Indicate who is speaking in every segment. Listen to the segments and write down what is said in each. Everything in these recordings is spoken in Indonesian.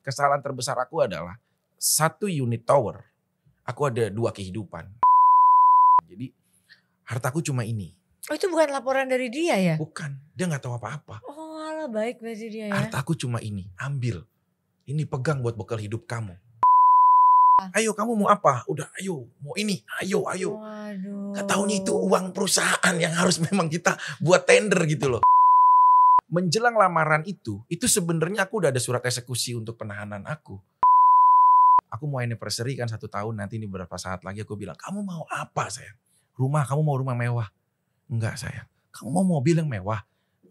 Speaker 1: Kesalahan terbesar aku adalah 1 unit tower. Aku ada 2 kehidupan. Jadi hartaku cuma ini.
Speaker 2: Oh itu bukan laporan dari dia ya?
Speaker 1: Bukan, dia gak tahu apa-apa.
Speaker 2: Oh alah baik berarti dia ya.
Speaker 1: Hartaku cuma ini, ambil. Ini pegang buat bekal hidup kamu. Ayo kamu mau apa? Udah ayo, mau ini, ayo.
Speaker 2: Waduh.
Speaker 1: Gak taunya itu uang perusahaan yang harus memang kita buat tender gitu loh. Menjelang lamaran itu sebenarnya aku udah ada surat eksekusi untuk penahanan aku. Aku mau anniversary kan 1 tahun, nanti ini beberapa saat lagi aku bilang, kamu mau apa sayang? Rumah, kamu mau rumah mewah? Enggak sayang. Kamu mau mobil yang mewah?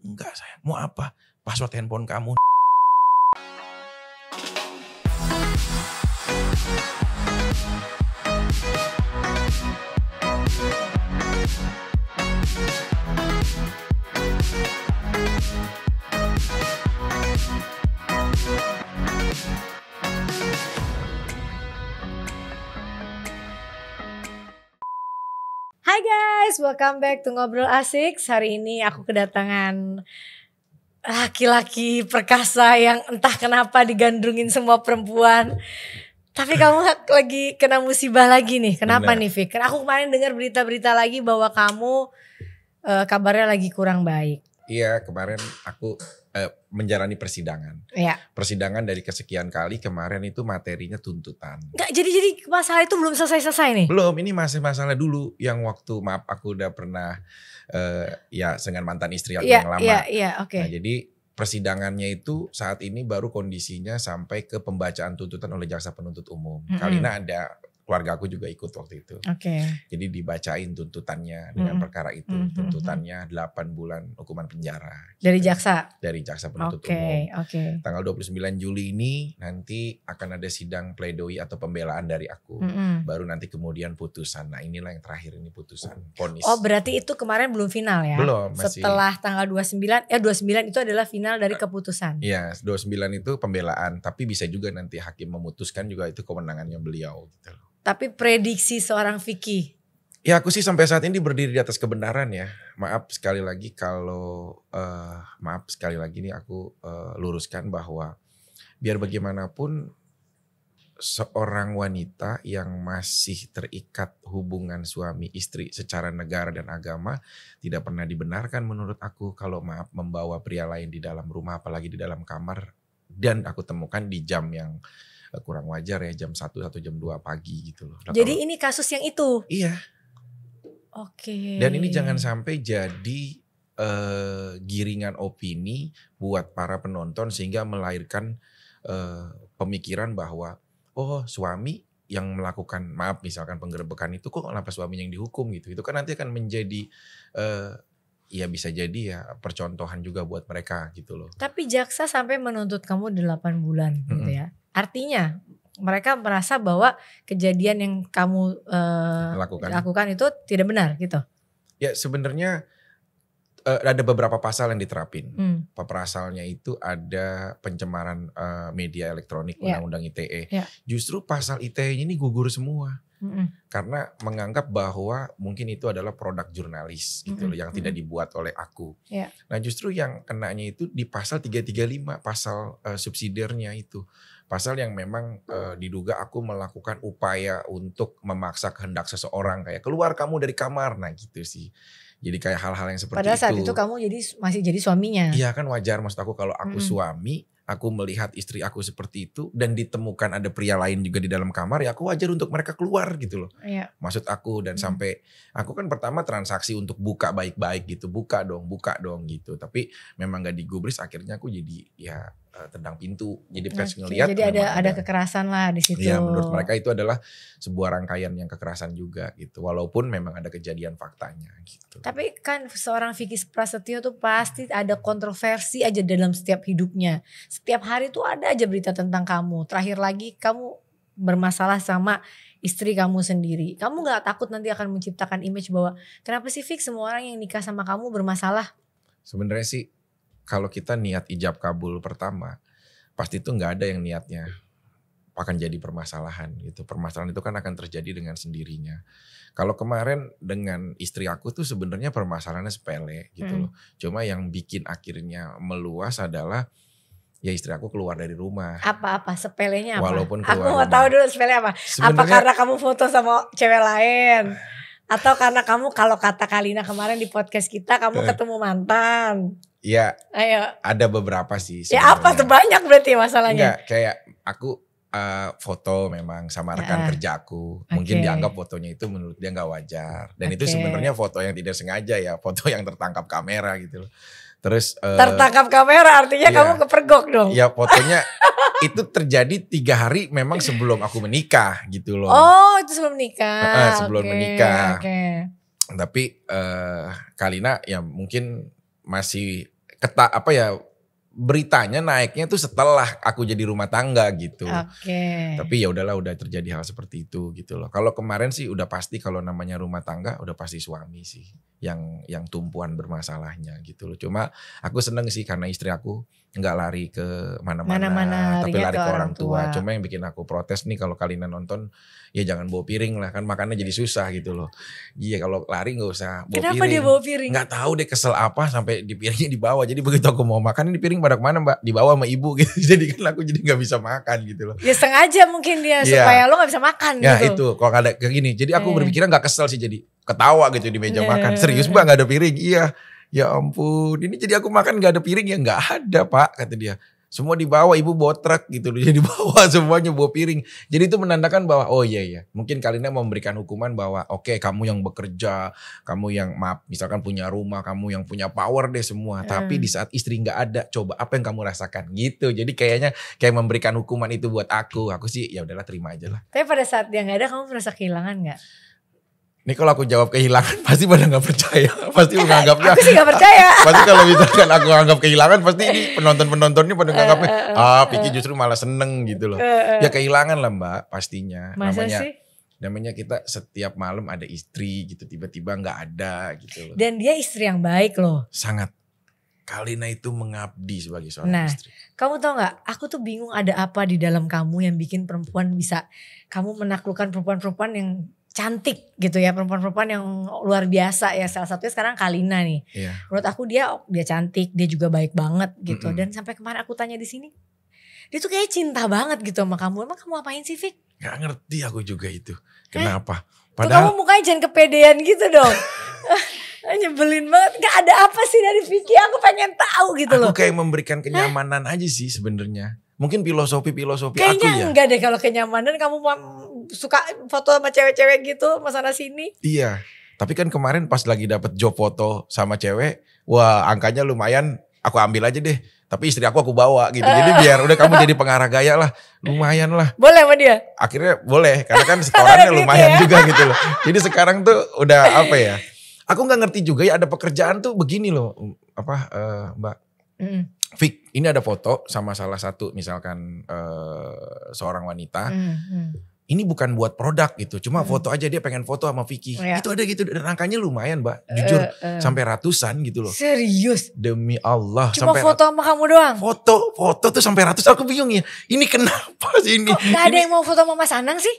Speaker 1: Enggak sayang. Mau apa? Password handphone kamu.
Speaker 2: Hai guys, welcome back to Ngobrol Asik. Hari ini aku kedatangan laki-laki perkasa yang entah kenapa digandrungin semua perempuan. Tapi kamu lagi kena musibah lagi nih. Kenapa nih Fik? Aku kemarin dengar berita-berita lagi bahwa kamu kabarnya lagi kurang baik.
Speaker 1: Iya, kemarin aku menjalani persidangan.
Speaker 2: Iya.
Speaker 1: Persidangan dari kesekian kali, kemarin itu materinya tuntutan.
Speaker 2: Enggak, jadi masalah itu belum selesai nih?
Speaker 1: Belum, ini masih masalah dulu yang waktu maaf aku udah pernah ya dengan mantan istri aku yang lama.
Speaker 2: Iya, oke.
Speaker 1: Nah, jadi persidangannya itu saat ini baru kondisinya sampai ke pembacaan tuntutan oleh jaksa penuntut umum. Kalina ada, keluarga aku juga ikut waktu itu.
Speaker 2: Oke.
Speaker 1: Jadi dibacain tuntutannya dengan perkara itu. Tuntutannya 8 bulan hukuman penjara.
Speaker 2: Dari jaksa?
Speaker 1: Dari jaksa penuntut umum.
Speaker 2: Oke.
Speaker 1: Tanggal 29 Juli ini nanti akan ada sidang pledoi atau pembelaan dari aku. Baru nanti kemudian putusan. Nah inilah yang terakhir ini putusan. Vonis.
Speaker 2: Oh berarti itu kemarin belum final ya?
Speaker 1: Belum. Masih.
Speaker 2: Setelah tanggal 29 itu adalah final dari keputusan.
Speaker 1: Iya 29 itu pembelaan. Tapi bisa juga nanti hakim memutuskan juga itu kewenangannya beliau gitu loh.
Speaker 2: Tapi prediksi seorang Vicky?
Speaker 1: Ya aku sih sampai saat ini berdiri di atas kebenaran ya. Maaf sekali lagi nih aku luruskan bahwa biar bagaimanapun seorang wanita yang masih terikat hubungan suami istri secara negara dan agama tidak pernah dibenarkan menurut aku kalau maaf membawa pria lain di dalam rumah apalagi di dalam kamar, dan aku temukan di jam yang kurang wajar ya, jam 1 atau jam 2 pagi gitu loh. Nah,
Speaker 2: jadi ini kasus yang itu?
Speaker 1: Iya.
Speaker 2: Oke.
Speaker 1: Dan ini jangan sampai jadi giringan opini buat para penonton sehingga melahirkan pemikiran bahwa oh suami yang melakukan misalkan penggerebekan itu kok kenapa suaminya yang dihukum gitu. Itu kan nanti akan menjadi ya bisa jadi ya percontohan juga buat mereka gitu loh.
Speaker 2: Tapi jaksa sampai menuntut kamu 8 bulan gitu ya. Artinya mereka merasa bahwa kejadian yang kamu lakukan itu tidak benar gitu.
Speaker 1: Ya sebenarnya ada beberapa pasal yang diterapin. Pasalnya itu ada pencemaran media elektronik, Undang-Undang ITE. Justru pasal ITE ini gugur semua. Karena menganggap bahwa mungkin itu adalah produk jurnalis gitu loh yang tidak dibuat oleh aku. Nah justru yang kenanya itu di pasal 335, pasal subsidiarnya itu. Pasal yang memang diduga aku melakukan upaya untuk memaksa kehendak seseorang kayak keluar kamu dari kamar, nah gitu sih. Jadi kayak hal-hal yang seperti itu.
Speaker 2: Pada saat itu kamu masih jadi suaminya.
Speaker 1: Iya kan wajar, maksud aku kalau aku suami, aku melihat istri aku seperti itu dan ditemukan ada pria lain juga di dalam kamar, ya aku wajar untuk mereka keluar gitu loh. Maksud aku dan sampai aku kan pertama transaksi untuk buka baik-baik gitu, buka dong gitu. Tapi memang gak digubris, akhirnya aku jadi ya tendang pintu. Jadi pas ngelihat
Speaker 2: jadi ada kekerasan lah di situ.
Speaker 1: Iya, menurut mereka itu adalah sebuah rangkaian yang kekerasan juga gitu. Walaupun memang ada kejadian faktanya gitu.
Speaker 2: Tapi kan seorang Vicky Prasetyo tuh pasti ada kontroversi aja dalam setiap hidupnya. Setiap hari tuh ada aja berita tentang kamu. Terakhir lagi kamu bermasalah sama istri kamu sendiri. Kamu gak takut nanti akan menciptakan image bahwa kenapa sih Vicky semua orang yang nikah sama kamu bermasalah?
Speaker 1: Sebenarnya sih kalau kita niat ijab kabul pertama, pasti itu nggak ada yang niatnya akan jadi permasalahan gitu. Permasalahan itu kan akan terjadi dengan sendirinya. Kalau kemarin dengan istri aku tuh sebenarnya permasalahannya sepele gitu loh. Cuma yang bikin akhirnya meluas adalah ya istri aku keluar dari rumah.
Speaker 2: Apa sepelenya apa?
Speaker 1: Walaupun
Speaker 2: aku mau tahu dulu sepele apa. Apa karena kamu foto sama cewek lain? Atau karena kamu, kalau kata Kalina kemarin di podcast kita, kamu ketemu mantan?
Speaker 1: Ya,
Speaker 2: ayo.
Speaker 1: Ada beberapa sih.
Speaker 2: Sebenarnya. Ya apa sebanyak berarti masalahnya?
Speaker 1: Enggak, kayak aku foto memang sama rekan kerja aku. Mungkin dianggap fotonya itu menurut dia nggak wajar. Dan itu sebenarnya foto yang tidak sengaja ya, foto yang tertangkap kamera gitu loh. Terus
Speaker 2: tertangkap kamera artinya kamu kepergok dong.
Speaker 1: Ya fotonya itu terjadi 3 hari memang sebelum aku menikah gitu loh.
Speaker 2: Oh itu sebelum menikah.
Speaker 1: Sebelum menikah. Tapi Kalina ya mungkin masih beritanya naiknya tuh setelah aku jadi rumah tangga gitu. Tapi ya udahlah, udah terjadi hal seperti itu gitu loh. Kalau kemarin sih udah pasti kalau namanya rumah tangga udah pasti suami sih yang tumpuan bermasalahnya gitu loh. Cuma aku seneng sih karena istri aku nggak lari ke mana-mana, tapi lari ke orang tua. Cuma yang bikin aku protes nih, kalau Kalina nonton ya jangan bawa piring lah, kan makannya jadi susah gitu loh. Iya kalau lari nggak usah bawa piring.
Speaker 2: Kenapa dia bawa piring?
Speaker 1: Nggak tahu deh kesel apa sampai di piringnya dibawa. Jadi begitu aku mau makan, ini piring pada kemana mbak? Dibawa sama ibu gitu. Jadi kan aku jadi nggak bisa makan gitu loh.
Speaker 2: Ya sengaja mungkin dia supaya lo nggak bisa makan gitu.
Speaker 1: Ya itu kalau ada kayak gini. Jadi aku berpikiran nggak kesel sih, jadi ketawa gitu di meja makan. Serius mbak nggak ada piring? Iya. Ya ampun, ini jadi aku makan gak ada piring. Ya gak ada pak, kata dia. Semua dibawa, ibu bawa truk gitu loh. Jadi bawa semuanya bawa piring. Jadi itu menandakan bahwa oh iya. Mungkin Kalina mau memberikan hukuman bahwa oke, kamu yang bekerja, kamu yang misalkan punya rumah, kamu yang punya power deh semua. Tapi di saat istri gak ada, coba apa yang kamu rasakan gitu. Jadi kayaknya kayak memberikan hukuman itu buat aku. Aku sih ya udahlah terima aja lah.
Speaker 2: Tapi pada saat dia gak ada, kamu merasa kehilangan gak?
Speaker 1: Ini kalau aku jawab kehilangan pasti pada gak percaya. Pasti menganggapnya.
Speaker 2: Aku sih gak percaya.
Speaker 1: Pasti kalau misalkan aku anggap kehilangan, pasti ini penonton-penonton ini pada nganggapnya Vicky justru malah seneng gitu loh. Ya kehilangan lah mbak pastinya.
Speaker 2: Masa sih?
Speaker 1: Namanya kita setiap malam ada istri gitu, tiba-tiba gak ada gitu loh.
Speaker 2: Dan dia istri yang baik loh.
Speaker 1: Sangat. Kalina itu mengabdi sebagai seorang istri.
Speaker 2: Kamu tau gak, aku tuh bingung ada apa di dalam kamu yang bikin perempuan bisa, kamu menaklukkan perempuan-perempuan yang cantik gitu ya, perempuan-perempuan yang luar biasa ya. Salah satunya sekarang Kalina nih. Menurut aku dia cantik, dia juga baik banget gitu. Dan sampai kemarin aku tanya di sini, dia tuh kayak cinta banget gitu sama kamu. Emang kamu apain sih Vic?
Speaker 1: Gak ngerti aku juga itu. Kenapa?
Speaker 2: Padahal kamu mukanya jangan kepedean gitu dong. Nyebelin banget. Gak ada apa sih dari Vicky, aku pengen tahu gitu loh.
Speaker 1: Aku kayak memberikan kenyamanan aja sih sebenarnya. Mungkin filosofi aku ya.
Speaker 2: Kayaknya enggak deh kalau kenyamanan. Kamu suka foto sama cewek-cewek gitu, sana sini.
Speaker 1: Iya. Tapi kan kemarin pas lagi dapet job foto sama cewek, wah angkanya lumayan, aku ambil aja deh. Tapi istri aku bawa gitu. Jadi biar udah kamu jadi pengarah gaya lah. Lumayan lah.
Speaker 2: Boleh sama dia?
Speaker 1: Akhirnya boleh. Karena kan setorannya lumayan juga gitu loh. Jadi sekarang tuh udah apa ya. Aku gak ngerti juga ya, ada pekerjaan tuh begini loh. Mbak. Vic, ini ada foto sama salah satu misalkan seorang wanita. Ini bukan buat produk gitu, cuma foto aja, dia pengen foto sama Vicky. Itu ada gitu, dan angkanya lumayan mbak, jujur sampai ratusan gitu loh.
Speaker 2: Serius?
Speaker 1: Demi Allah.
Speaker 2: Cuma sampai foto sama kamu doang?
Speaker 1: Foto tuh sampai ratus, aku bingung ya. Ini kenapa sih ini?
Speaker 2: Kok gak ada yang mau foto sama Mas Anang sih?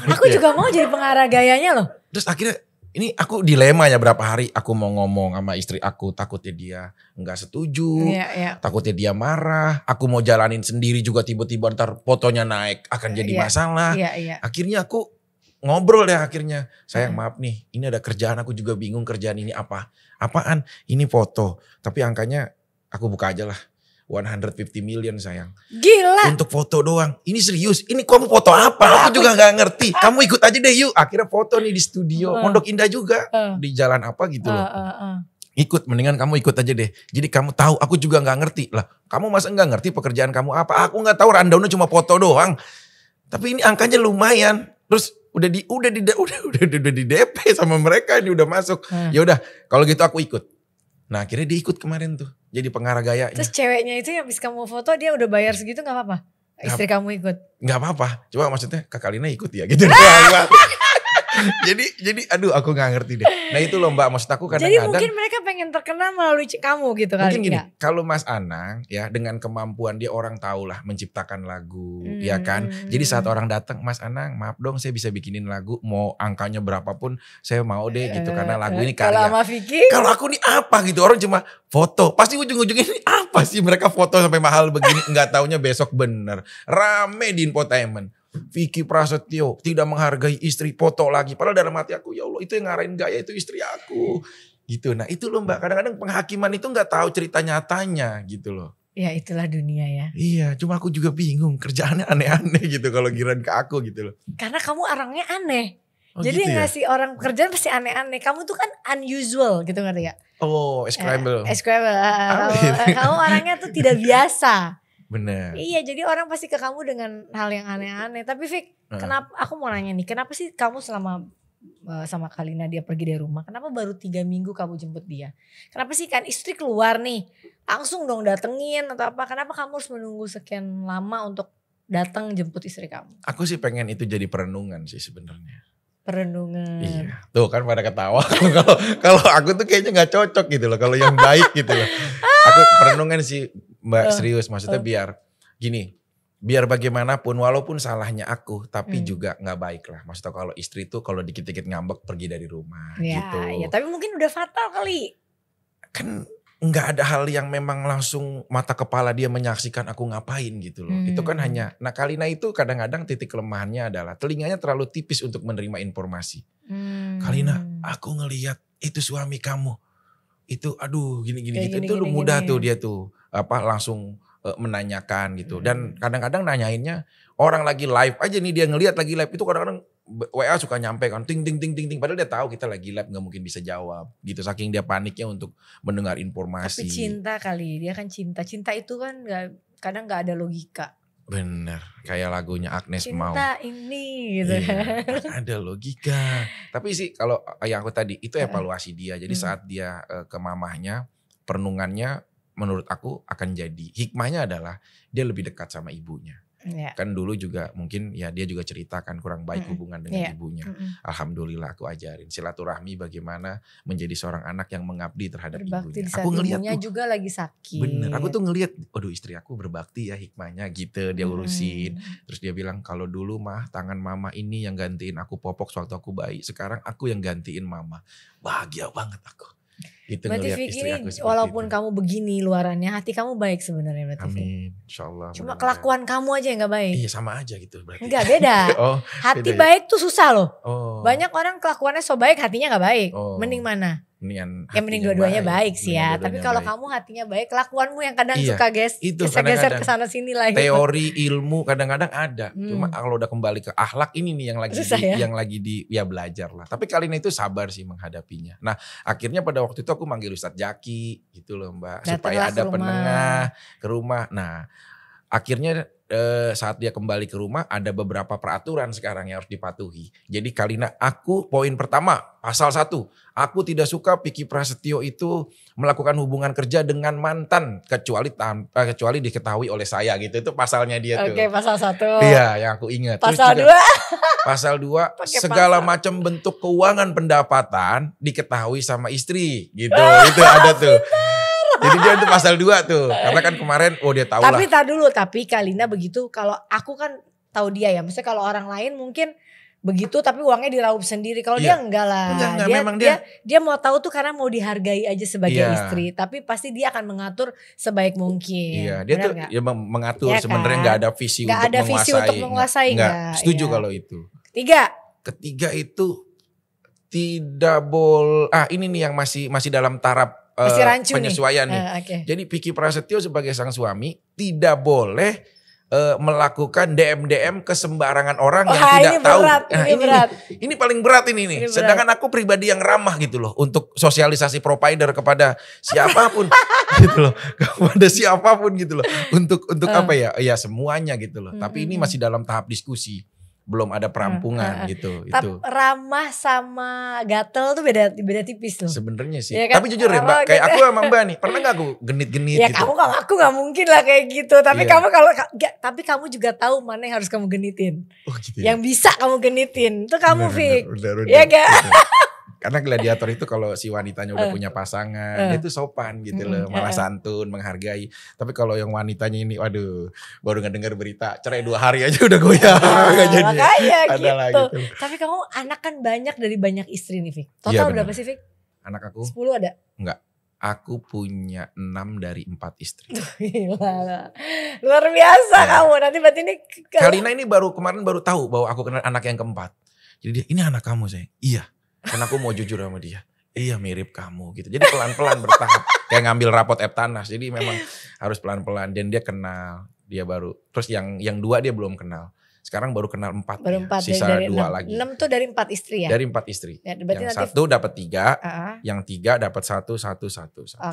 Speaker 2: Aku
Speaker 1: ya.
Speaker 2: juga mau jadi pengarah gayanya loh.
Speaker 1: Terus akhirnya ini aku dilema ya, berapa hari aku mau ngomong sama istri aku, takutnya dia nggak setuju, takutnya dia marah. Aku mau jalanin sendiri juga, tiba-tiba ntar fotonya naik akan jadi masalah. Akhirnya aku ngobrol ya akhirnya. Sayang maaf nih, ini ada kerjaan, aku juga bingung kerjaan ini apaan. Ini foto, tapi angkanya aku buka aja lah. 150 million sayang.
Speaker 2: Gila.
Speaker 1: Untuk foto doang. Ini serius. Ini kamu foto apa? Aku juga gak ngerti. Kamu ikut aja deh yuk. Akhirnya foto nih di studio. Pondok Indah juga. Di jalan apa gitu loh. Ikut, mendingan kamu ikut aja deh. Jadi kamu tahu, aku juga gak ngerti. Lah kamu masa gak ngerti pekerjaan kamu apa? Aku gak tahu, rundownnya cuma foto doang. Tapi ini angkanya lumayan. Terus udah di DP sama mereka, ini udah masuk. Ya udah, kalau gitu aku ikut. Nah akhirnya dia ikut kemarin tuh, jadi pengarah gayanya.
Speaker 2: Terus ceweknya itu yang habis kamu foto, dia udah bayar segitu gak apa-apa? Istri kamu ikut?
Speaker 1: Gak apa-apa, coba maksudnya Kak Kalina ikut ya gitu. jadi aduh aku gak ngerti deh. Nah itu loh mbak, maksud aku kadang-kadang.
Speaker 2: Jadi mungkin mereka pengen pengen terkenal melalui kamu gitu kan.
Speaker 1: Mungkin gini, kalau Mas Anang ya dengan kemampuan dia orang tahu lah menciptakan lagu ya kan. Jadi saat orang datang, Mas Anang maaf dong saya bisa bikinin lagu, mau angkanya berapapun saya mau deh gitu karena lagu ini karya. Kalau aku nih apa gitu, orang cuma foto, pasti ujung-ujungnya ini apa sih mereka foto sampai mahal begini, nggak taunya besok bener. Rame di infotainment. Vicky Prasetyo tidak menghargai istri, foto lagi. Padahal dalam hati aku, ya Allah itu yang ngarahin gaya itu istri aku. Gitu. Nah itu loh Mbak, kadang-kadang penghakiman itu gak tahu cerita nyatanya gitu loh.
Speaker 2: Ya itulah dunia ya.
Speaker 1: Iya, cuma aku juga bingung, kerjaannya aneh-aneh gitu kalau giran ke aku gitu loh.
Speaker 2: Karena kamu orangnya aneh. Jadi
Speaker 1: gitu
Speaker 2: ngasih orang pekerjaan pasti aneh-aneh. Kamu tuh kan unusual gitu ngerti gak?
Speaker 1: Oh, scramble.
Speaker 2: Kamu orangnya tuh tidak biasa.
Speaker 1: Bener.
Speaker 2: Iya, jadi orang pasti ke kamu dengan hal yang aneh-aneh. Tapi Vic, kenapa? Aku mau nanya nih, kenapa sih kamu selama sama Kalina dia pergi dari rumah, kenapa baru 3 minggu kamu jemput dia? Kenapa sih, kan istri keluar nih, langsung dong datengin atau apa? Kenapa kamu harus menunggu sekian lama untuk datang jemput istri kamu?
Speaker 1: Aku sih pengen itu jadi perenungan sih sebenarnya.
Speaker 2: Perenungan.
Speaker 1: Iya, tuh kan pada ketawa. Kalau aku tuh kayaknya nggak cocok gitu loh, kalau yang baik gitu loh. Aku perenungan sih Mbak, serius, maksudnya biar gini, biar bagaimanapun walaupun salahnya aku, tapi juga nggak baik lah. Maksudnya kalau istri tuh kalau dikit-dikit ngambek pergi dari rumah gitu.
Speaker 2: Ya, tapi mungkin udah fatal kali.
Speaker 1: Kan nggak ada hal yang memang langsung mata kepala dia menyaksikan aku ngapain gitu loh. Itu kan hanya, nah Kalina itu kadang-kadang titik kelemahannya adalah telinganya terlalu tipis untuk menerima informasi. Kalina, aku ngelihat itu suami kamu. Itu aduh gini-gini gitu. Itu mudah tuh dia tuh langsung menanyakan gitu. Dan kadang-kadang nanyainnya orang lagi live aja nih, dia ngelihat lagi live itu kadang-kadang WA suka nyampe kan ting ting ting ting ting, padahal dia tahu kita lagi live nggak mungkin bisa jawab gitu, saking dia paniknya untuk mendengar informasi.
Speaker 2: Tapi cinta kali, dia kan cinta itu kan kadang nggak ada logika.
Speaker 1: Bener, kayak lagunya Agnes Mau.
Speaker 2: Cinta ini gitu.
Speaker 1: Iya, ada logika. Tapi sih kalau yang aku tadi itu evaluasi dia. Jadi saat dia ke mamahnya, perenungannya menurut aku akan jadi hikmahnya adalah dia lebih dekat sama ibunya. Kan dulu juga mungkin ya dia juga ceritakan kurang baik hubungan dengan ibunya. Alhamdulillah aku ajarin silaturahmi, bagaimana menjadi seorang anak yang mengabdi terhadap
Speaker 2: berbakti
Speaker 1: ibunya.
Speaker 2: Aku ngelihat ibunya juga lagi sakit.
Speaker 1: Bener, aku tuh ngelihat, aduh istri aku berbakti ya, hikmahnya gitu dia urusin. Terus dia bilang kalau dulu mah tangan mama ini yang gantiin aku popok sewaktu aku bayi, sekarang aku yang gantiin mama. Bahagia banget aku. Gitu.
Speaker 2: Berarti Vicky ini walaupun kamu begini luarannya, hati kamu baik sebenarnya berarti.
Speaker 1: Amin, insyaallah.
Speaker 2: Cuma kelakuan kamu aja yang gak baik.
Speaker 1: Iya sama aja gitu berarti.
Speaker 2: Enggak, beda. Hati beda baik tuh susah loh. Banyak orang kelakuannya so baik hatinya gak baik. Mending mana? Mending dua-duanya baik sih ya. Tapi kalau kamu hatinya baik, kelakuanmu yang kadang suka geser-geser kesana sini lagi.
Speaker 1: Teori ilmu kadang-kadang ada. Cuma kalau udah kembali ke akhlak ini nih yang lagi di belajar lah. Tapi Kalina itu sabar sih menghadapinya. Nah akhirnya pada waktu itu aku manggil Ustadz Jaki gitu loh Mbak. Supaya ada penengah ke rumah. Nah akhirnya saat dia kembali ke rumah ada beberapa peraturan sekarang yang harus dipatuhi. Jadi Kalina, aku poin pertama pasal 1, aku tidak suka Vicky Prasetyo itu melakukan hubungan kerja dengan mantan kecuali diketahui oleh saya gitu. Itu pasalnya dia tuh.
Speaker 2: Oke, pasal 1.
Speaker 1: Iya, yang aku ingat.
Speaker 2: Pasal 2.
Speaker 1: Pasal 2, segala macam bentuk keuangan pendapatan diketahui sama istri gitu. Itu ada tuh. Jadi dia itu pasal 2 tuh. Karena kan kemarin dia tahu lah.
Speaker 2: Tapi Kalina begitu, kalau aku kan tahu dia ya. Maksudnya kalau orang lain mungkin begitu tapi uangnya diraup sendiri. Kalau dia enggak lah. Dia mau tahu tuh karena mau dihargai aja sebagai istri. Tapi pasti dia akan mengatur sebaik mungkin.
Speaker 1: Iya, dia tuh ya mengatur sebenarnya enggak ada visi untuk menguasai. Enggak. Setuju kalau itu. Ketiga itu tidak boleh. Ini nih yang masih dalam taraf penyesuaian nih. Jadi Vicky Prasetyo sebagai sang suami tidak boleh melakukan DM ke sembarangan orang yang tidak tahu. Ini paling berat ini nih. Sedangkan aku pribadi yang ramah gitu loh untuk sosialisasi provider kepada siapapun gitu loh. Kepada siapapun gitu loh. Untuk apa ya? Ya semuanya gitu loh. Tapi ini masih dalam tahap diskusi. Belum ada perampungan gitu. Itu.
Speaker 2: Ramah sama gatel tuh beda tipis loh.
Speaker 1: Sebenarnya sih.
Speaker 2: Ya kan?
Speaker 1: Tapi jujur ya Mbak, kayak aku sama Mbak nih, pernah gak aku genit-genit
Speaker 2: ya,
Speaker 1: gitu?
Speaker 2: Aku gak mungkin lah kayak gitu. Tapi tapi kamu juga tahu mana yang harus kamu genitin.
Speaker 1: Oh, gitu
Speaker 2: ya? Yang bisa kamu genitin. Itu kamu Vic.
Speaker 1: Udah.
Speaker 2: Iya gak?
Speaker 1: Karena gladiator itu kalau si wanitanya udah punya pasangan, dia tuh sopan gitu loh, malah santun, menghargai. Tapi kalau yang wanitanya ini, waduh, baru ngedenger berita cerai 2 hari aja udah goyah.
Speaker 2: Makanya gitu. Tapi kamu anak kan banyak dari banyak istri nih, Fik. Total berapa sih, Fik?
Speaker 1: Anak aku
Speaker 2: 10 ada?
Speaker 1: Enggak. Aku punya 6 dari 4 istri.
Speaker 2: Gila. Luar biasa kamu. Nanti berarti ini
Speaker 1: Kalina ini kemarin baru tahu bahwa aku kenal anak yang keempat. Jadi dia, ini anak kamu sayang. Iya. Karena aku mau jujur sama dia. Iya mirip kamu gitu. Jadi pelan-pelan bertahap. Kayak ngambil rapot Eptanas. Jadi memang harus pelan-pelan. Dan dia kenal. Dia baru. Terus yang 2 dia belum kenal. Sekarang baru kenal 4.
Speaker 2: Baru 4
Speaker 1: sisa
Speaker 2: dari
Speaker 1: 2 lagi.
Speaker 2: 6 tuh dari 4 istri ya?
Speaker 1: Dari 4 istri.
Speaker 2: Ya,
Speaker 1: yang
Speaker 2: nanti,
Speaker 1: 1 dapat 3. Yang 3 dapat 1.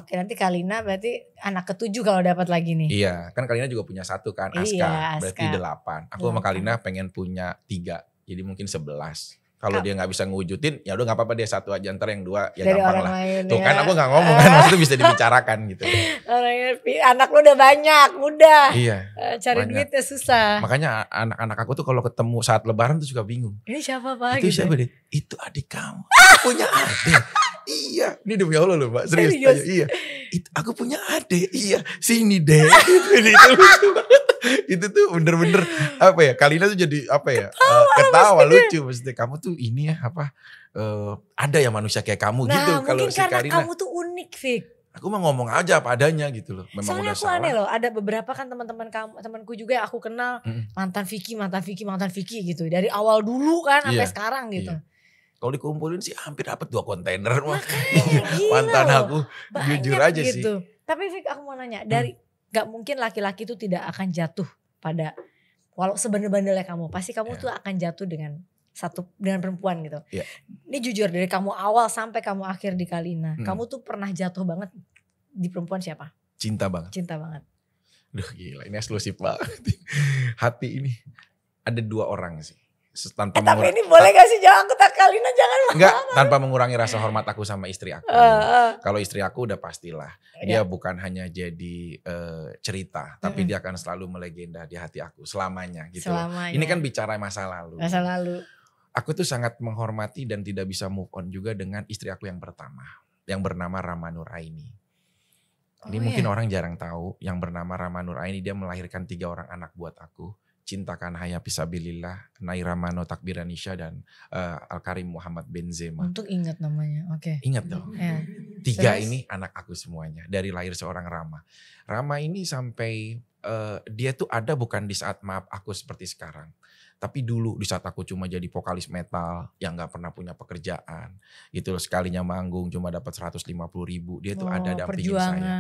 Speaker 2: Oke, nanti Kalina berarti anak ke-7 kalau dapat lagi nih.
Speaker 1: Iya, kan Kalina juga punya 1 kan, Aska.
Speaker 2: Iya,
Speaker 1: berarti 8. Aku sama Kalina pengen punya 3. Jadi mungkin 11. Kalau dia gak bisa ngewujudin, ya udah gak apa-apa dia 1 aja, ntar yang 2 ya dari gampang lah. Tuh kan aku gak ngomong kan, maksudnya bisa dibicarakan gitu.
Speaker 2: Anak lu udah banyak, mudah.
Speaker 1: Iya.
Speaker 2: Cari duitnya susah.
Speaker 1: Makanya anak-anak aku tuh kalau ketemu saat lebaran tuh suka bingung.
Speaker 2: Ini siapa Pak?
Speaker 1: Itu gitu. Siapa deh? Itu adik kamu. Aku punya adik. Iya. Ini demi Allah loh Mbak, serius. Iya. Aku punya adik. Iya. Sini deh. Itu tuh bener-bener apa ya, Kalina tuh jadi apa ya, ketawa lucu maksudnya, kamu tuh ini ya apa, ada ya manusia kayak kamu gitu. Kalau si
Speaker 2: karena
Speaker 1: Kalina,
Speaker 2: kamu tuh unik Fik.
Speaker 1: Aku mah ngomong aja apa adanya gitu loh. Memang
Speaker 2: soalnya
Speaker 1: udah
Speaker 2: aku aneh loh, ada beberapa kan temanku juga yang aku kenal, mantan Vicky gitu, dari awal dulu kan sampai sekarang gitu.
Speaker 1: Kalau dikumpulin sih hampir dapat 2 kontainer mah. Mantan aku jujur aja gitu sih.
Speaker 2: Tapi Fik, aku mau nanya, dari gak mungkin laki-laki itu tidak akan jatuh pada, walau sebandel-bandelnya kamu, pasti kamu tuh akan jatuh dengan perempuan gitu. Ini jujur dari kamu awal sampai kamu akhir di Kalina, kamu tuh pernah jatuh banget di perempuan siapa?
Speaker 1: Cinta banget.
Speaker 2: Cinta banget.
Speaker 1: Duh gila, ini eksklusif banget. Hati ini ada 2 orang sih. Tanpa
Speaker 2: tapi ini boleh gak sih, jangan aku tak Kalina, jangan.
Speaker 1: Enggak, tanpa mengurangi rasa hormat aku sama istri aku. Kalau istri aku udah pastilah, dia bukan hanya jadi cerita, tapi dia akan selalu melegenda di hati aku selamanya gitu. Ini kan bicara masa lalu. Aku tuh sangat menghormati dan tidak bisa move on juga dengan istri aku yang pertama, yang bernama Rama Nur Aini. Ini mungkin orang jarang tahu, yang bernama Rama Nur Aini, dia melahirkan 3 orang anak buat aku. Cintakan Haya Fisabilillah, Naira Mano Takbiranisha, dan Al-Karim Muhammad Benzema.
Speaker 2: Untuk ingat namanya, oke.
Speaker 1: Ingat dong. 3 ini anak aku semuanya, dari lahir seorang Rama. Rama ini sampai dia tuh ada bukan di saat maaf aku seperti sekarang. Tapi dulu di saat aku cuma jadi vokalis metal yang gak pernah punya pekerjaan. Gitu loh, sekalinya manggung cuma dapat 150.000. Dia tuh ada dampingin saya.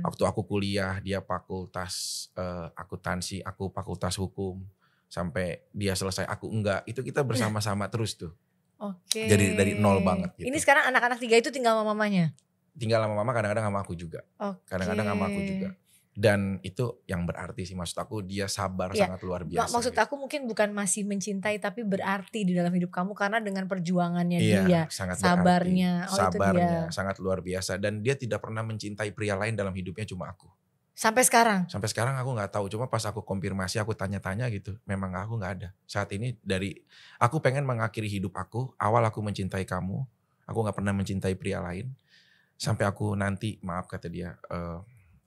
Speaker 1: Waktu aku kuliah dia fakultas akuntansi, aku fakultas hukum. Sampai dia selesai aku enggak. Itu kita bersama-sama terus tuh.
Speaker 2: Oke.
Speaker 1: Jadi dari nol banget gitu.
Speaker 2: Ini sekarang anak-anak 3 itu tinggal sama mamanya?
Speaker 1: Tinggal sama mama, kadang-kadang sama aku juga. Kadang-kadang sama aku juga. Dan itu yang berarti sih, maksud aku dia sabar sangat luar biasa.
Speaker 2: Maksud aku mungkin bukan masih mencintai, tapi berarti di dalam hidup kamu karena dengan perjuangannya dia,
Speaker 1: sangat
Speaker 2: sabarnya,
Speaker 1: sabarnya sangat luar biasa. Dan dia tidak pernah mencintai pria lain dalam hidupnya, cuma aku.
Speaker 2: Sampai sekarang?
Speaker 1: Sampai sekarang aku gak tahu, cuma pas aku konfirmasi, aku tanya-tanya gitu, memang aku gak ada. Saat ini aku pengen mengakhiri hidup aku, awal aku mencintai kamu, aku gak pernah mencintai pria lain. Sampai aku nanti, maaf kata dia,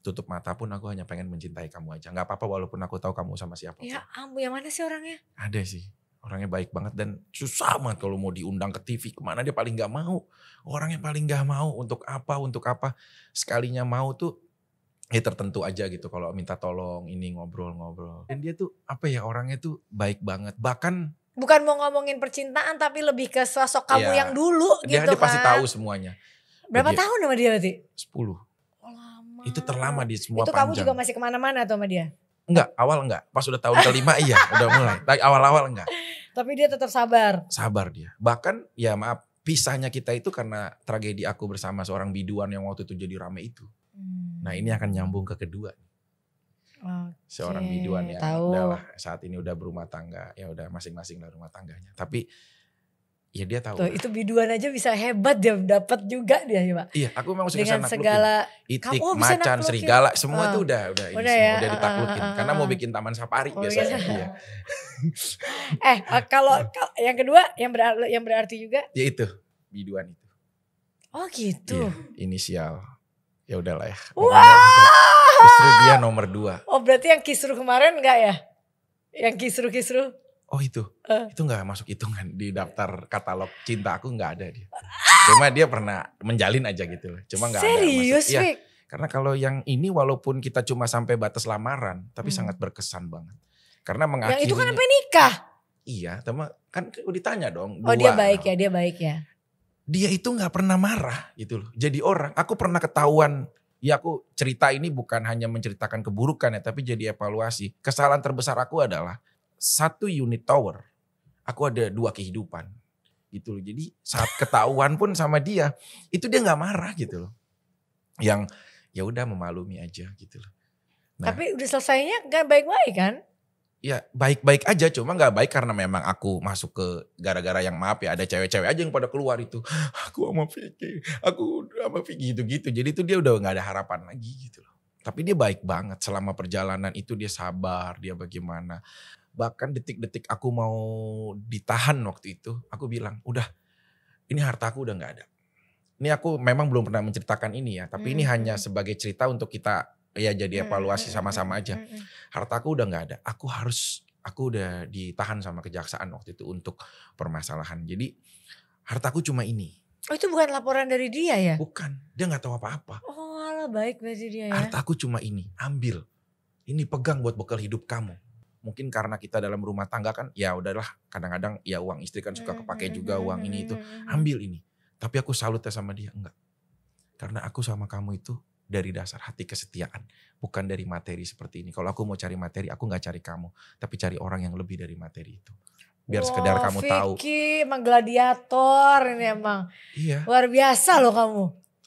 Speaker 1: tutup mata pun aku hanya pengen mencintai kamu aja. Gak apa-apa walaupun aku tahu kamu sama siapa.
Speaker 2: Ya ampun, yang mana sih orangnya?
Speaker 1: Ada sih. Orangnya baik banget dan susah banget kalau mau diundang ke TV kemana dia paling gak mau. Orangnya paling gak mau, untuk apa. Sekalinya mau tuh tertentu aja gitu, kalau minta tolong ini ngobrol-ngobrol. Dan dia tuh apa ya, orangnya tuh baik banget. Bahkan
Speaker 2: bukan mau ngomongin percintaan tapi lebih ke sosok kamu yang dulu gitu kan.
Speaker 1: Dia pasti tahu semuanya.
Speaker 2: Berapa tahun sama dia berarti?
Speaker 1: 10. Itu terlama di semua
Speaker 2: itu
Speaker 1: panjang.
Speaker 2: Kamu juga masih kemana-mana tuh sama dia?
Speaker 1: Enggak, awal enggak. Pas udah tahun kelima iya udah mulai. Tapi awal-awal enggak.
Speaker 2: Tapi dia tetap sabar.
Speaker 1: Sabar dia. Bahkan ya maaf, pisahnya kita itu karena tragedi aku bersama seorang biduan yang waktu itu jadi rame itu. Nah ini akan nyambung ke kedua. Seorang biduan yang udahlah saat ini udah berumah tangga. Ya udah masing-masing lah rumah tangganya. Tapi ya dia tahu.
Speaker 2: Tuh, itu biduan aja bisa hebat dia dapat juga dia ya Pak.
Speaker 1: Iya, aku memang
Speaker 2: dengan segala
Speaker 1: itik, macan, serigala, semua itu udah ditaklukin. Karena mau bikin taman safari biasanya. Iya.
Speaker 2: Kalau yang kedua yang berarti juga?
Speaker 1: Ya itu, biduan itu.
Speaker 2: Oh gitu.
Speaker 1: Iya, inisial. Ya udahlah ya.
Speaker 2: Wah.
Speaker 1: Justru dia nomor 2.
Speaker 2: Oh berarti yang kisruh kemarin enggak ya? Yang kisruh-kisruh?
Speaker 1: Oh itu gak masuk hitungan di daftar katalog cinta aku, gak ada dia. Cuma dia pernah menjalin aja gitu loh. Cuma gak ada masuk.
Speaker 2: Serius, Fik?
Speaker 1: Karena kalau yang ini walaupun kita cuma sampai batas lamaran, tapi sangat berkesan banget. Karena mengakhiri.
Speaker 2: Yang itu kan sampai nikah.
Speaker 1: Iya, tapi kan ditanya dong.
Speaker 2: Oh dia baik ya, dia baik ya.
Speaker 1: Dia itu gak pernah marah gitu loh. Jadi orang, aku pernah ketahuan. Ya aku cerita ini bukan hanya menceritakan keburukan ya, tapi jadi evaluasi. Kesalahan terbesar aku adalah 1 unit tower, aku ada 2 kehidupan gitu loh. Jadi saat ketahuan pun sama dia, itu dia gak marah gitu loh. Yang ya udah memaklumi aja gitu loh. Nah,
Speaker 2: tapi udah selesainya gak baik-baik kan?
Speaker 1: Ya baik-baik aja, cuma gak baik karena memang aku masuk ke gara-gara yang maaf ya ada cewek-cewek aja yang pada keluar itu. Aku sama Vicky, aku sama Vicky gitu-gitu. Jadi itu dia udah gak ada harapan lagi gitu loh. Tapi dia baik banget selama perjalanan itu, dia sabar, dia bagaimana. Bahkan detik-detik aku mau ditahan waktu itu, aku bilang, udah ini hartaku udah gak ada. Ini aku memang belum pernah menceritakan ini ya, tapi ini hanya sebagai cerita untuk kita ya jadi evaluasi sama-sama aja. Hartaku udah gak ada, aku udah ditahan sama kejaksaan waktu itu untuk permasalahan. Jadi hartaku cuma ini.
Speaker 2: Oh itu bukan laporan dari dia ya?
Speaker 1: Bukan, dia gak tahu apa-apa.
Speaker 2: Oh alah baik berarti dia ya.
Speaker 1: Hartaku cuma ini, ambil. Ini pegang buat bekal hidup kamu. Mungkin karena kita dalam rumah tangga kan ya udahlah, kadang-kadang ya uang istri kan suka kepake juga uang ini itu. Ambil ini. Tapi aku salutnya sama dia, enggak. Karena aku sama kamu itu dari dasar hati kesetiaan, bukan dari materi seperti ini. Kalau aku mau cari materi, aku gak cari kamu, tapi cari orang yang lebih dari materi itu. Biar sekedar kamu tahu.
Speaker 2: Vicky emang gladiator ini emang.
Speaker 1: Iya.
Speaker 2: Luar biasa loh kamu.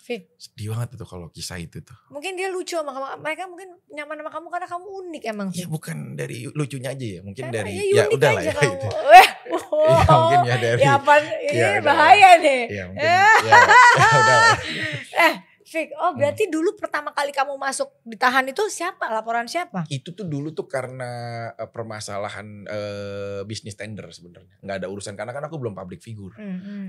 Speaker 2: Fik.
Speaker 1: Sedih banget tuh kalau kisah itu tuh.
Speaker 2: Mungkin dia lucu sama kamu, mereka mungkin nyaman sama kamu karena kamu unik emang.
Speaker 1: Iya bukan dari lucunya aja ya, mungkin
Speaker 2: karena
Speaker 1: dari
Speaker 2: ya
Speaker 1: udahlah ya.
Speaker 2: Gitu.
Speaker 1: Ya mungkin ya dari.
Speaker 2: Ya apa, ini bahaya nih.
Speaker 1: Iya mungkin ya udahlah.
Speaker 2: Fik, berarti dulu pertama kali kamu masuk ditahan itu siapa? Laporan siapa?
Speaker 1: Itu tuh dulu tuh karena permasalahan bisnis tender sebenarnya. Nggak ada urusan karena kan aku belum public figure.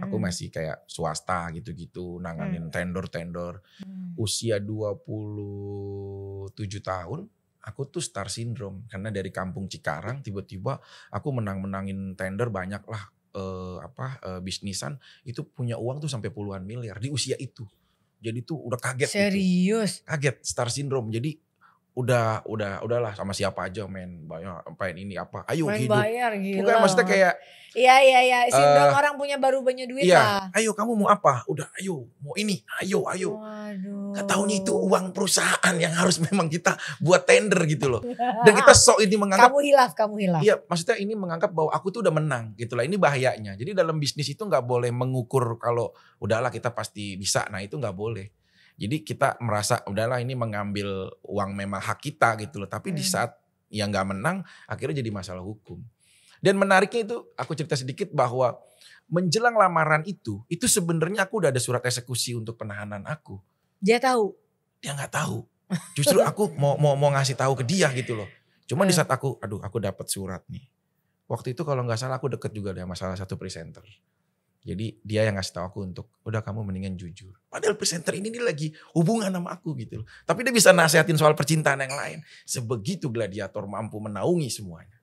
Speaker 1: Aku masih kayak swasta gitu-gitu nanganin tender-tender. Usia 27 tahun aku tuh star syndrome. Karena dari kampung Cikarang tiba-tiba aku menang-menangin tender banyak lah bisnisan. Itu punya uang tuh sampai puluhan miliar di usia itu. Jadi tuh udah kaget.
Speaker 2: Serius?
Speaker 1: Gitu. Kaget, star syndrome. Jadi udahlah sama siapa aja main ini apa. Ayo
Speaker 2: main
Speaker 1: hidup.
Speaker 2: Bayar gila.
Speaker 1: Bukan maksudnya kayak.
Speaker 2: Iya. Sindrom orang baru punya duit lah.
Speaker 1: Ayo kamu mau apa? Udah ayo mau ini. Ayo.
Speaker 2: Waduh.
Speaker 1: Gak taunya itu uang perusahaan yang harus memang kita buat tender gitu loh. Dan kita sok ini menganggap.
Speaker 2: Kamu hilaf.
Speaker 1: Iya maksudnya ini menganggap bahwa aku tuh udah menang gitu lah. Ini bahayanya. Jadi dalam bisnis itu gak boleh mengukur kalau udahlah kita pasti bisa. Nah itu gak boleh. Jadi kita merasa udahlah ini mengambil uang memang hak kita gitu loh. Tapi di saat yang gak menang akhirnya jadi masalah hukum. Dan menariknya itu aku cerita sedikit bahwa menjelang lamaran itu sebenarnya aku udah ada surat eksekusi untuk penahanan aku.
Speaker 2: Dia tahu?
Speaker 1: Dia gak tahu. Justru aku mau ngasih tahu ke dia gitu loh. Cuma di saat aku dapat surat nih. Waktu itu kalau gak salah aku deket juga dengan salah satu presenter. Jadi dia yang ngasih tahu aku untuk udah kamu mendingan jujur. Padahal presenter ini dia lagi hubungan sama aku gitu loh. Tapi dia bisa nasihatin soal percintaan yang lain. Sebegitu gladiator mampu menaungi semuanya.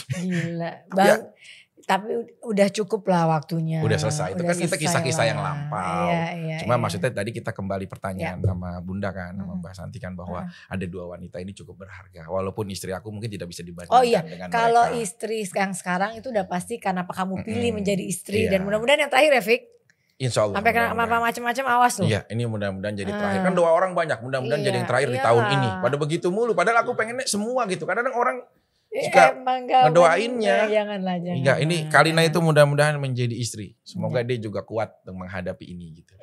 Speaker 2: Gila. Bang, tapi udah cukup lah waktunya.
Speaker 1: Udah selesai. Itu kan kita kisah-kisah yang lampau.
Speaker 2: Iya,
Speaker 1: Cuma maksudnya tadi kita kembali pertanyaan sama Bunda kan, sama Mbak Santi kan bahwa ada 2 wanita ini cukup berharga. Walaupun istri aku mungkin tidak bisa dibandingkan dengan mereka.
Speaker 2: Kalau istri yang sekarang itu udah pasti karena kamu pilih menjadi istri. Dan mudah-mudahan yang terakhir ya Fik.
Speaker 1: Insya Allah.
Speaker 2: Sampai kenapa macam-macam awas loh.
Speaker 1: Iya ini mudah-mudahan jadi terakhir. Kan doa orang banyak. Mudah-mudahan jadi yang terakhir di tahun ini. Pada begitu mulu. Padahal aku pengennya semua gitu. Kadang-kadang orang suka ngedoainnya.
Speaker 2: Janganlah.
Speaker 1: Enggak, ini Kalina itu mudah-mudahan menjadi istri. Semoga dia juga kuat untuk menghadapi ini gitu.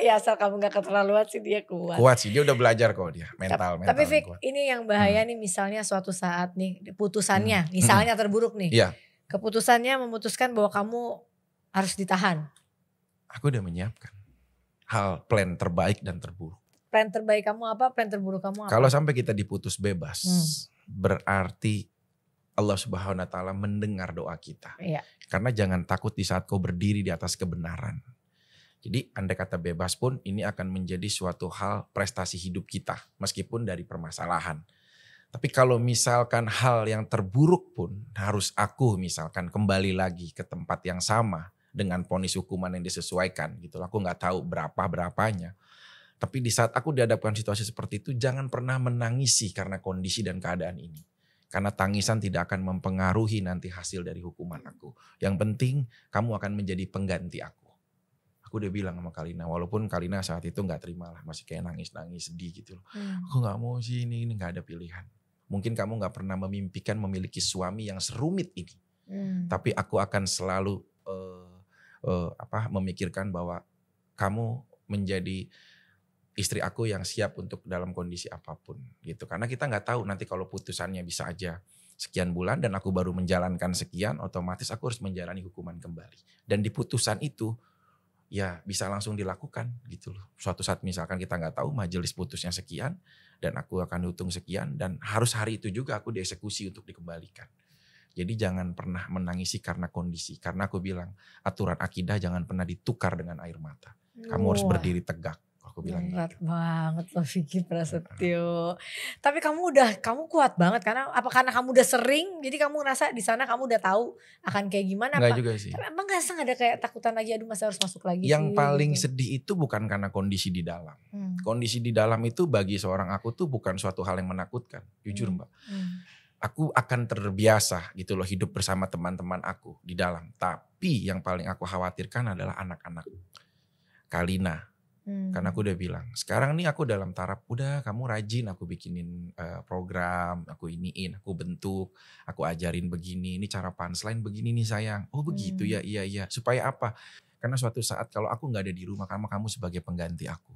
Speaker 2: Ya asal kamu gak keterlaluan sih dia kuat.
Speaker 1: Kuat sih, dia udah belajar kok dia. Mental.
Speaker 2: Tapi Fik, ini yang bahaya nih misalnya suatu saat nih putusannya. Misalnya terburuk nih.
Speaker 1: Iya.
Speaker 2: Keputusannya memutuskan bahwa kamu harus ditahan.
Speaker 1: Aku udah menyiapkan plan terbaik dan terburuk.
Speaker 2: Plan terbaik kamu apa? Plan terburuk kamu apa?
Speaker 1: Kalau sampai kita diputus bebas, berarti Allah Subhanahu wa taala mendengar doa kita.
Speaker 2: Iya.
Speaker 1: Karena jangan takut di saat kau berdiri di atas kebenaran. Jadi andai kata bebas pun ini akan menjadi suatu hal prestasi hidup kita meskipun dari permasalahan. Tapi kalau misalkan hal yang terburuk pun harus aku misalkan kembali lagi ke tempat yang sama dengan vonis hukuman yang disesuaikan gitu. Aku nggak tahu berapanya. Tapi di saat aku dihadapkan situasi seperti itu, jangan pernah menangisi karena kondisi dan keadaan ini. Karena tangisan tidak akan mempengaruhi nanti hasil dari hukuman aku. Yang penting kamu akan menjadi pengganti aku. Aku udah bilang sama Kalina, walaupun Kalina saat itu gak terima lah. Masih kayak nangis-nangis, sedih gitu loh. Aku gak mau sih ini gak ada pilihan. Mungkin kamu gak pernah memimpikan memiliki suami yang serumit ini. Tapi aku akan selalu memikirkan bahwa kamu menjadi istri aku yang siap untuk dalam kondisi apapun gitu. Karena kita nggak tahu nanti kalau putusannya bisa aja sekian bulan dan aku baru menjalankan sekian, otomatis aku harus menjalani hukuman kembali. Dan di putusan itu ya bisa langsung dilakukan gitu loh. Suatu saat misalkan kita nggak tahu majelis putusnya sekian dan aku akan dihitung sekian dan harus hari itu juga aku dieksekusi untuk dikembalikan. Jadi jangan pernah menangisi karena kondisi. Karena aku bilang aturan akidah jangan pernah ditukar dengan air mata. Kamu harus berdiri tegak. Aku bilang
Speaker 2: berat
Speaker 1: gitu.
Speaker 2: banget loh Vicky Prasetyo. Tapi kamu kuat banget karena kamu udah sering jadi kamu ngerasa di sana kamu udah tahu akan kayak gimana.
Speaker 1: Enggak juga sih.
Speaker 2: Emang gak ada kayak takutan lagi aduh masih harus masuk lagi.
Speaker 1: Yang
Speaker 2: sih,
Speaker 1: paling
Speaker 2: gitu.
Speaker 1: sedih itu bukan karena kondisi di dalam. Kondisi di dalam itu bagi seorang aku tuh bukan suatu hal yang menakutkan. Jujur Mbak. Aku akan terbiasa gitu loh hidup bersama teman-teman aku di dalam. Tapi yang paling aku khawatirkan adalah anak-anak. Kalina. Karena aku udah bilang, sekarang nih aku dalam taraf udah kamu rajin, aku bikinin program, aku iniin, aku bentuk, aku ajarin begini, ini cara punchline begini nih sayang. Oh begitu ya, iya. Supaya apa? Karena suatu saat kalau aku gak ada di rumah, kamu sebagai pengganti aku.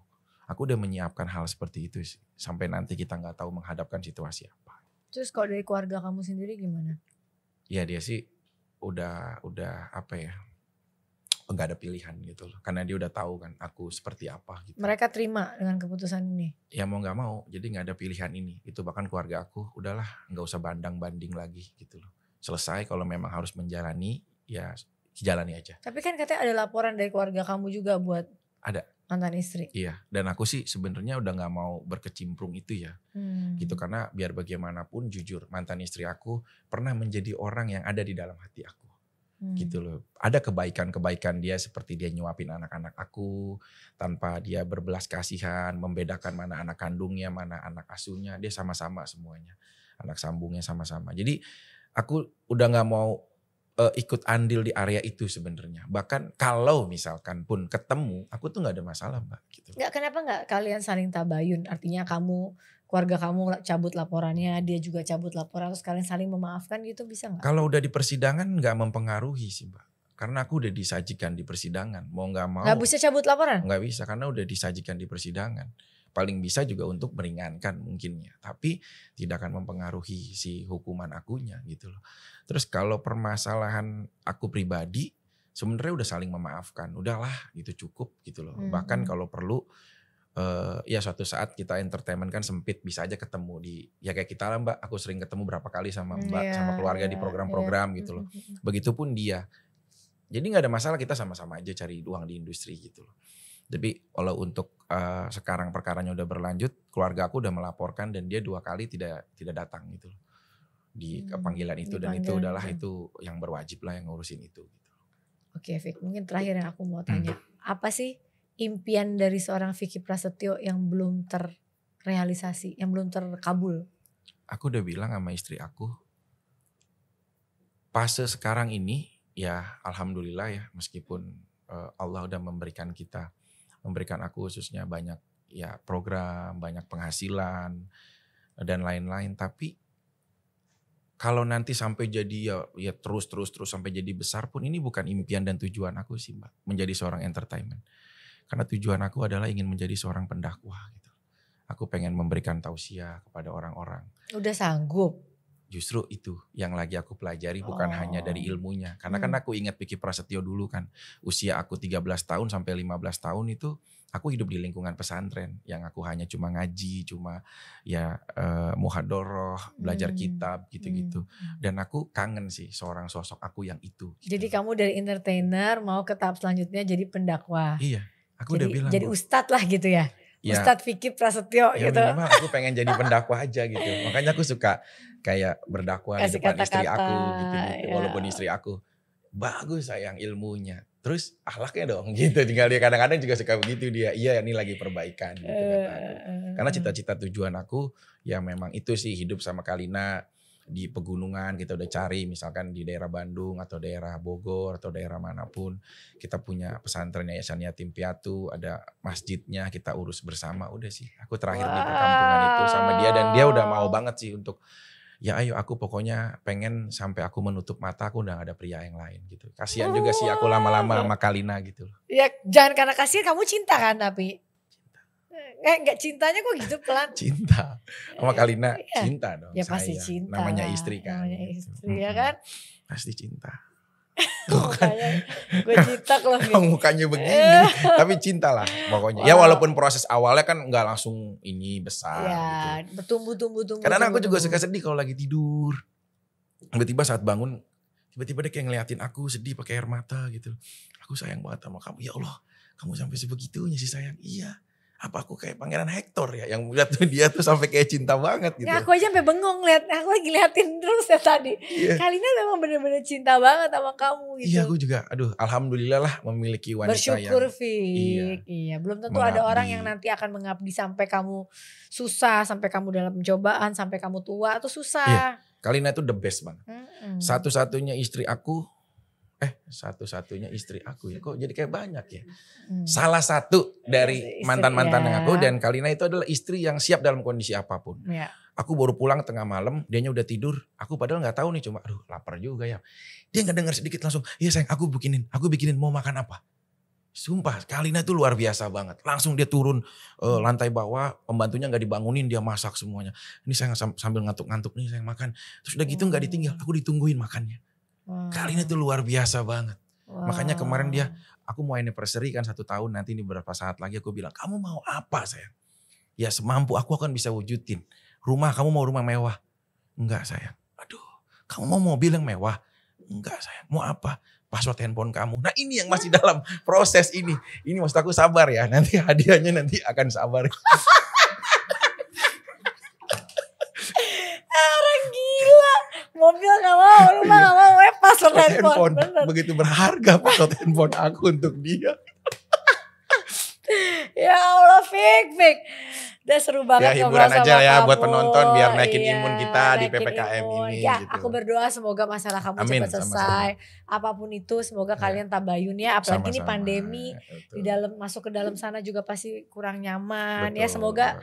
Speaker 1: Aku udah menyiapkan hal seperti itu sih. Sampai nanti kita gak tahu menghadapkan situasi apa.
Speaker 2: Terus kalau dari keluarga kamu sendiri gimana?
Speaker 1: Ya dia sih udah apa ya. Nggak ada pilihan gitu loh. Karena dia udah tahu kan aku seperti apa gitu.
Speaker 2: Mereka terima dengan keputusan ini?
Speaker 1: Ya mau gak mau, jadi gak ada pilihan ini. Itu bahkan keluarga aku, udahlah gak usah banding lagi gitu loh. Selesai kalau memang harus menjalani, ya jalani aja.
Speaker 2: Tapi kan katanya ada laporan dari keluarga kamu juga buat
Speaker 1: ada
Speaker 2: mantan istri.
Speaker 1: Iya, dan aku sih sebenarnya udah gak mau berkecimprung itu ya. Gitu karena biar bagaimanapun jujur, mantan istri aku pernah menjadi orang yang ada di dalam hati aku. Gitu loh. Ada kebaikan-kebaikan dia seperti dia nyuapin anak-anak aku tanpa dia berbelas kasihan, membedakan mana anak kandungnya, mana anak asuhnya, dia sama-sama semuanya. Anak sambungnya sama-sama. Jadi aku udah gak mau ikut andil di area itu sebenarnya. Bahkan kalau misalkan pun ketemu, aku tuh gak ada masalah Mbak. Gitu.
Speaker 2: Kenapa gak kalian saling tabayun? Artinya keluarga kamu cabut laporannya, dia juga cabut laporan, terus kalian saling memaafkan gitu bisa gak?
Speaker 1: Kalau udah di persidangan gak mempengaruhi sih Mbak. Karena aku udah disajikan di persidangan. Mau gak mau.
Speaker 2: Gak bisa cabut laporan?
Speaker 1: Gak bisa karena udah disajikan di persidangan. Paling bisa juga untuk meringankan mungkinnya. Tapi tidak akan mempengaruhi si hukuman akunya gitu loh. Terus kalau permasalahan aku pribadi sebenarnya udah saling memaafkan. Udahlah gitu cukup gitu loh. Bahkan kalau perlu ya suatu saat kita entertainment kan sempit, bisa aja ketemu di ya kayak kita lah Mbak, aku sering ketemu berapa kali sama Mbak sama keluarga di program-program gitu loh. Begitupun dia. Jadi gak ada masalah, kita sama-sama aja cari uang di industri gitu loh. Tapi kalau untuk sekarang perkaranya udah berlanjut, keluarga aku udah melaporkan dan dia 2 kali tidak datang gitu loh. Di panggilan itu dan itu udahlah itu yang berwajib lah yang ngurusin itu gitu.
Speaker 2: Oke Vick, mungkin terakhir yang aku mau tanya, apa sih impian dari seorang Vicky Prasetyo yang belum terrealisasi, yang belum terkabul?
Speaker 1: Aku udah bilang sama istri aku, fase sekarang ini ya alhamdulillah ya meskipun Allah udah memberikan aku khususnya banyak ya program, banyak penghasilan dan lain-lain. Tapi kalau nanti sampai jadi ya terus sampai jadi besar pun ini bukan impian dan tujuan aku sih Mbak, menjadi seorang entertainment. Karena tujuan aku adalah ingin menjadi seorang pendakwah gitu. Aku pengen memberikan tausiah kepada orang-orang.
Speaker 2: Udah sanggup?
Speaker 1: Justru itu yang lagi aku pelajari bukan hanya dari ilmunya. Karena kan aku ingat Vicky Prasetyo dulu kan. Usia aku 13 tahun sampai 15 tahun itu aku hidup di lingkungan pesantren yang aku hanya cuma ngaji, cuma ya muhadoroh, belajar kitab gitu-gitu. Dan aku kangen sih seorang sosok aku yang itu. Gitu.
Speaker 2: Jadi kamu dari entertainer mau ke tahap selanjutnya jadi pendakwah.
Speaker 1: Iya, aku udah bilang.
Speaker 2: Jadi ustadz lah gitu ya. Ya, Ustadz Vicky Prasetyo
Speaker 1: ya
Speaker 2: gitu.
Speaker 1: Minimal aku pengen jadi pendakwah aja gitu. Makanya aku suka kayak berdakwah di depan istri aku gitu-gitu. Ya. Walaupun istri aku bagus sayang ilmunya. Terus akhlaknya dong gitu. Tinggal dia kadang-kadang juga suka begitu dia. Iya ini lagi perbaikan gitu kata aku. Karena cita-cita tujuan aku ya memang itu sih hidup sama Kalina. Di pegunungan kita udah cari misalkan di daerah Bandung atau daerah Bogor atau daerah manapun kita punya pesantren Yayasan Yatim Piatu, ada masjidnya kita urus bersama. Udah sih aku terakhir di perkampungan itu sama dia dan dia udah mau banget sih untuk ya ayo aku pokoknya pengen sampai aku menutup mata aku udah gak ada pria yang lain gitu. Kasihan juga sih aku lama-lama sama Kalina gitu.
Speaker 2: Ya jangan karena kasihan, kamu cinta kan tapi enggak cintanya kok gitu pelan.
Speaker 1: Cinta. Sama Kalina cinta dong.
Speaker 2: Ya pasti cinta.
Speaker 1: Namanya istri kan.
Speaker 2: Namanya istri ya kan.
Speaker 1: Pasti cinta.
Speaker 2: Mukanya gue cinta loh.
Speaker 1: Mukanya begini. Tapi cinta lah pokoknya. Ya walaupun proses awalnya kan gak langsung ini besar.
Speaker 2: Ya
Speaker 1: gitu.
Speaker 2: bertumbuh.
Speaker 1: Karena aku juga suka sedih kalau lagi tidur. Tiba-tiba saat bangun. Tiba-tiba dia kayak ngeliatin aku sedih pakai air mata gitu. Aku sayang banget sama kamu. Ya Allah kamu sampai sebegitunya sih sayang. Iya. Apa aku kayak Pangeran Hector ya yang lihat tuh dia tuh sampai kayak cinta banget gitu.
Speaker 2: Ya aku aja sampai bengong lihat, aku lagi liatin terus ya tadi. Yeah. Kalina memang benar-benar cinta banget sama kamu gitu.
Speaker 1: Iya aku juga, aduh alhamdulillah lah memiliki wanita
Speaker 2: bersyukur,
Speaker 1: yang.
Speaker 2: Fik. Iya, belum tentu mengabdi. Ada orang yang nanti akan mengabdi sampai kamu susah, sampai kamu dalam pencobaan, sampai kamu tua tuh susah. Iya.
Speaker 1: Kalina itu the best banget. Satu-satunya istri aku. Satu-satunya istri aku ya kok jadi kayak banyak ya. Salah satu dari mantan-mantan yang aku dan Kalina itu adalah istri yang siap dalam kondisi apapun. Ya. Aku baru pulang tengah malam, dianya udah tidur. Aku padahal nggak tahu nih cuma aduh lapar juga ya. Dia nggak dengar sedikit langsung, iya sayang aku bikinin mau makan apa. Sumpah Kalina itu luar biasa banget. Langsung dia turun lantai bawah, pembantunya nggak dibangunin dia masak semuanya. Ini saya sambil ngantuk-ngantuk nih saya makan. Terus udah gitu nggak ditinggal, aku ditungguin makannya. Kalina itu luar biasa banget. Makanya kemarin aku mau anniversary kan 1 tahun nanti ini beberapa saat lagi aku bilang kamu mau apa sayang? Ya semampu aku akan bisa wujudin. Rumah kamu mau rumah mewah? Enggak sayang. Aduh kamu mau mobil yang mewah? Enggak sayang. Mau apa? Password handphone kamu. Nah ini yang masih dalam proses ini. Ini maksud aku sabar ya. Nanti hadiahnya nanti akan sabar.
Speaker 2: Mobil gak mau, rumah gak mau, password handphone.
Speaker 1: Begitu berharga password handphone aku untuk dia.
Speaker 2: Ya Allah, Fik. Udah seru banget
Speaker 1: ya, hiburan aja ya
Speaker 2: kamu.
Speaker 1: Buat penonton biar naikin imun kita di PPKM ini.
Speaker 2: Ya,
Speaker 1: gitu.
Speaker 2: aku berdoa semoga masalah kamu cepat selesai. Sama-sama. Apapun itu semoga kalian tabayun ya. Apalagi ini pandemi, di dalam masuk ke dalam sana juga pasti kurang nyaman. Betul. Ya semoga.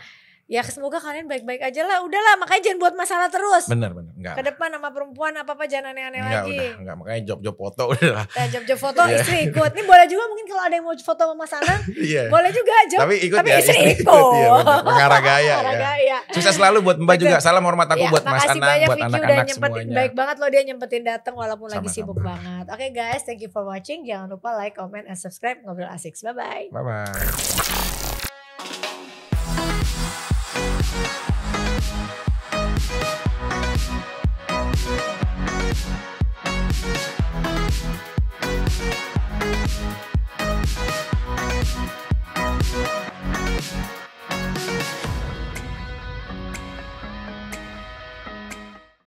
Speaker 2: Ya semoga kalian baik-baik aja lah. Udahlah makanya jangan buat masalah terus.
Speaker 1: Bener. Enggak.
Speaker 2: Ke depan sama perempuan apa-apa jangan aneh-aneh lagi.
Speaker 1: Enggak. Makanya job-job foto udah lah.
Speaker 2: Job-job foto istri ikut. Ini boleh juga mungkin kalau ada yang mau foto sama Mas Anang. Boleh juga job.
Speaker 1: Tapi ikut
Speaker 2: tapi
Speaker 1: ya
Speaker 2: istri ikut.
Speaker 1: Iya, mengarah gaya ya. Sukses selalu buat Mbak juga. Salam hormat aku buat Mas Anang. Buat anak-anak semuanya.
Speaker 2: Baik banget loh dia nyempetin datang walaupun lagi sibuk banget. Oke guys, thank you for watching. Jangan lupa like, comment, and subscribe Ngobrol Asik. Bye-bye.
Speaker 1: Bye-bye.